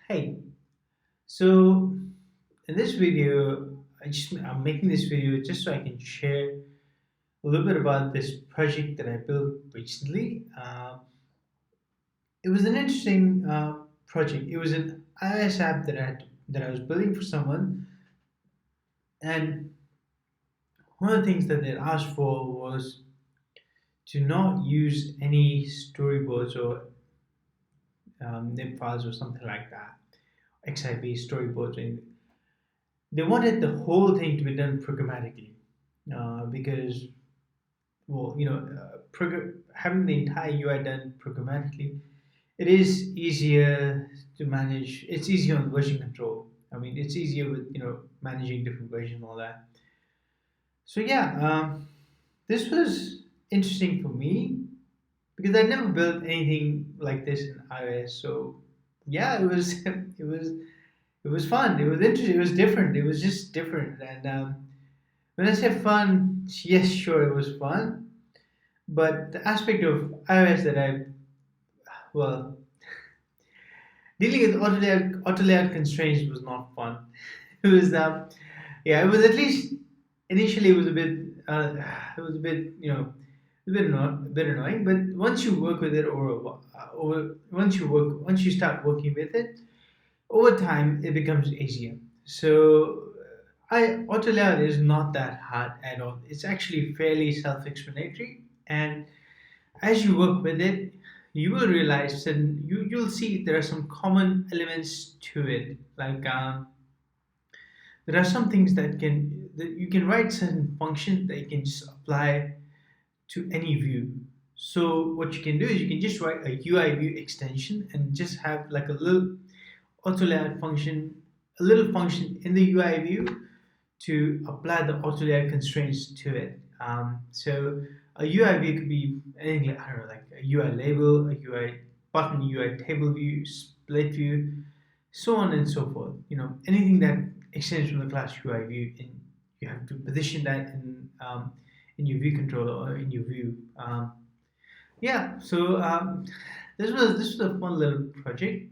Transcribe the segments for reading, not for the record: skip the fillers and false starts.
Hey, so in this video, I'm making this video just so I can share a little bit about this project that I built recently. It was an interesting project. It was an iOS app that I was building for someone, and one of the things that they asked for was to not use any storyboards or nib files or something like that, XIB storyboards or anything. They wanted the whole thing to be done programmatically because, well, having the entire UI done programmatically, it is easier to manage. It's easier on version control. I mean, it's easier with managing different versions and all that. So yeah, this was interesting for me because I never built anything like this in iOS. So yeah, it was it was fun. It was interesting. It was different. It was just different. And when I say fun, yes, sure, it was fun. But the aspect of iOS that well, dealing with auto layout constraints was not fun. It was, yeah, it was at least initially it was a bit, it was a bit, a bit annoying. But once you work with it, once you start working with it, over time it becomes easier. So I auto layout is not that hard at all. It's actually fairly self-explanatory, and as you work with it, you will realize and you'll see there are some common elements to it. Like there are some things that you can write certain functions that you can just apply to any view. So what you can do is you can just write a UI view extension and just have like a little auto layout function, a little function in the UI view to apply the auto layout constraints to it. So a UI view could be anything like, I don't know, like a UI label, a UI button, UI table view, split view, so on and so forth. Anything that extends from the class UI view, and you have to position that in your view controller or in your view. Yeah, so this was a fun little project.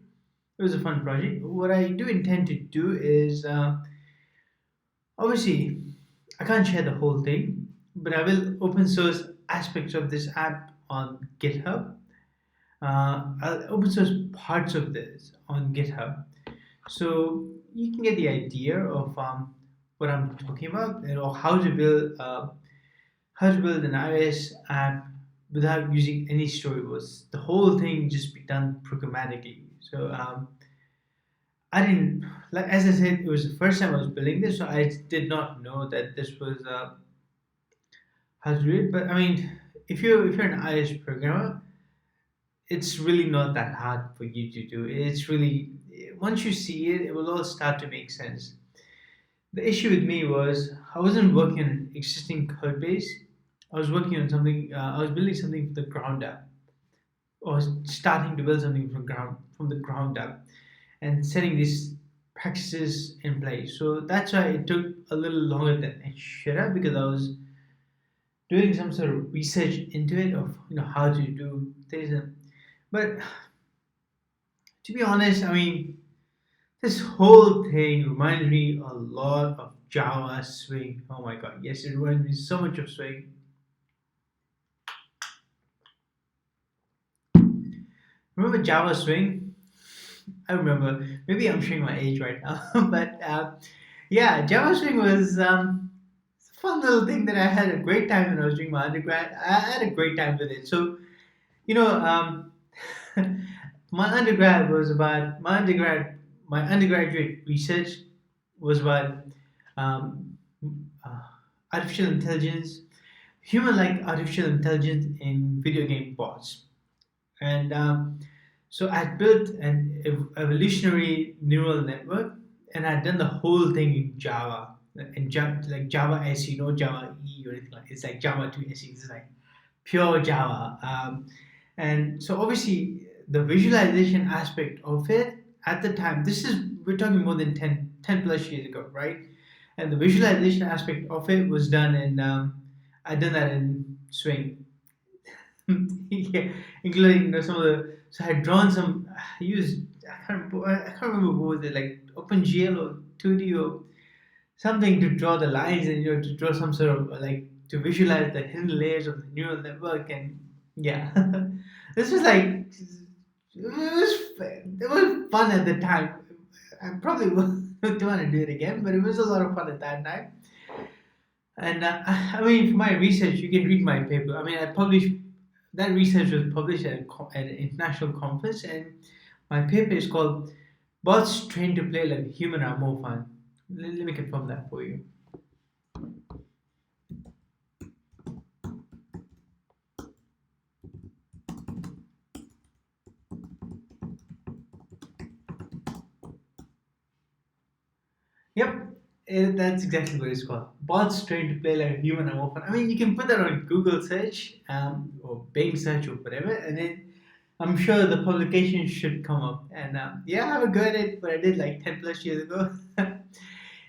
It was a fun project. What I do intend to do is obviously I can't share the whole thing, but I will open source aspects of this app on GitHub. I'll open source parts of this on GitHub, so you can get the idea of what I'm talking about, how to build an iOS app without using any storyboards. The whole thing just be done programmatically. So I didn't, like, as I said, it was the first time I was building this, so I did not know that this was how to do it. But I mean, if you're an iOS programmer, it's really not that hard for you to do. It's really, once you see it, it will all start to make sense. The issue with me was I wasn't working on an existing code base. I was working on something. I was building something from the ground up. I was starting to build something from the ground up, and setting these practices in place. So that's why it took a little longer than it should have, because I was doing some sort of research into it of how to do things. But to be honest, I mean, this whole thing reminds me a lot of Java Swing. Oh my god, yes, it reminds me so much of Swing. Remember Java Swing? I remember. Maybe I'm showing my age right now, but yeah, Java Swing was a fun little thing that I had a great time when I was doing my undergrad. I had a great time with it. So you know, my undergraduate research was about um, uh, artificial intelligence, human-like artificial intelligence in video game bots. And so I had built an evolutionary neural network, and I'd done the whole thing in Java, like Java SE, no Java E or anything like. It's like Java 2 SE. It's like pure Java. And so obviously the visualization aspect of it at the time, we're talking more than 10 plus years ago, right? And the visualization aspect of it was done in, I done that in Swing. Yeah, including some of the. So I had drawn some. I used I can't remember what was it, like OpenGL or 2D or something, to draw the lines and to draw some sort of like to visualize the hidden layers of the neural network. And yeah, this was like it was fun at the time. I probably don't want to do it again, but it was a lot of fun at that time. And I mean, for my research, you can read my paper. I mean, I published that research was published at an international conference, and my paper is called "Bots Trained to Play Like a Human Are More Fun." Let me confirm that for you. Yep, that's exactly what it's called. Bots trained to play like a human are more fun. I mean, you can put that on Google search or Bing search or whatever, and then I'm sure the publication should come up. And yeah, I have a go at it, but I did like 10 plus years ago.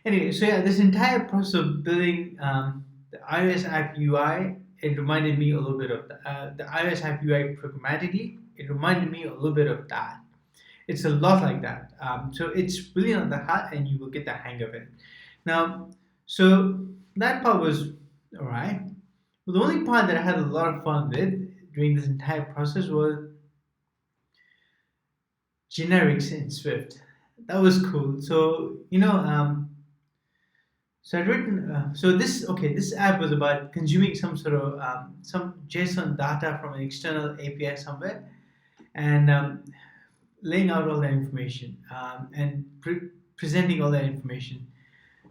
Anyway, so yeah, this entire process of building the iOS app UI, it reminded me a little bit of the iOS app UI programmatically. It reminded me a little bit of that. It's a lot like that. So it's really not that hard, and you will get the hang of it. Now, so that part was all right. But the only part that I had a lot of fun with during this entire process was generics in Swift. That was cool. So so I'd written. So this okay. This app was about consuming some sort of some JSON data from an external API somewhere, and laying out all that information and presenting all that information.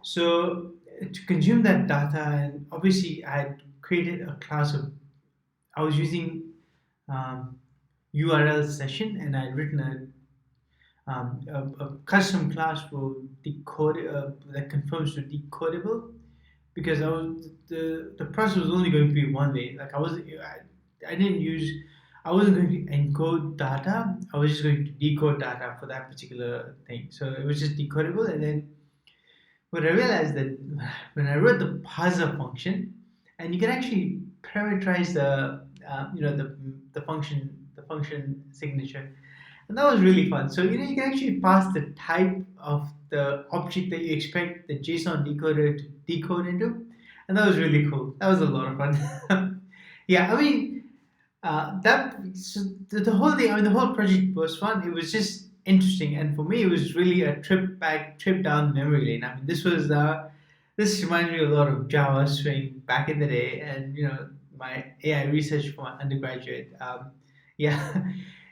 So to consume that data, and obviously I had created a class of. I was using um, URL session, and I had written a custom class for decode that confirms to decodable, because the process was only going to be one way. Like I didn't use I wasn't going to encode data. I was just going to decode data for that particular thing. So it was just decodable. And then what I realized that when I wrote the parser function, and you can actually parameterize the function signature, and that was really fun. So you can actually pass the type of the object that you expect the JSON decoder to decode into, and that was really cool. That was a lot of fun. Yeah, I mean, that so the whole thing. I mean, the whole project was fun. It was just interesting, and for me, it was really a trip down memory lane. I mean, this reminds me a lot of Java Swing back in the day, and my AI research for my undergraduate. Yeah.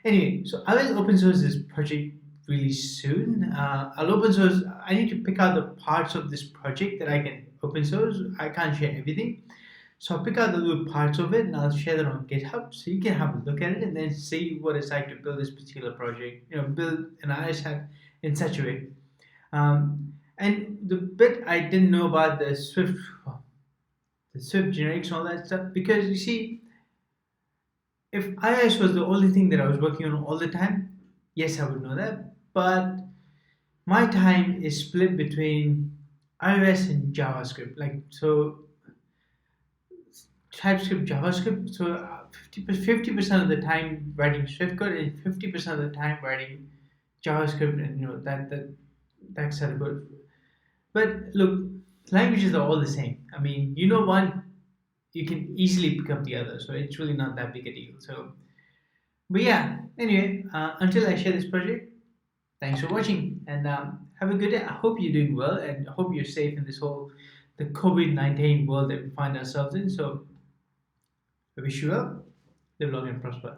Anyway, so I will open source this project really soon. I'll open source. I need to pick out the parts of this project that I can open source. I can't share everything. So I'll pick out the little parts of it and I'll share that on GitHub so you can have a look at it and then see what it's like to build this particular project. Build an iOS app in such a way. And the bit I didn't know about the Swift generics and all that stuff, because you see, if iOS was the only thing that I was working on all the time, yes, I would know that. But my time is split between iOS and JavaScript. Like so, TypeScript, JavaScript. So 50% of the time writing Swift code and 50% of the time writing JavaScript, and that set of code. But look, languages are all the same. I mean, one, you can easily pick up the other, so it's really not that big a deal. So, but yeah. Anyway, until I share this project, thanks for watching, and have a good day. I hope you're doing well, and I hope you're safe in this whole the COVID-19 world that we find ourselves in. So I wish you well. Live long and prosper.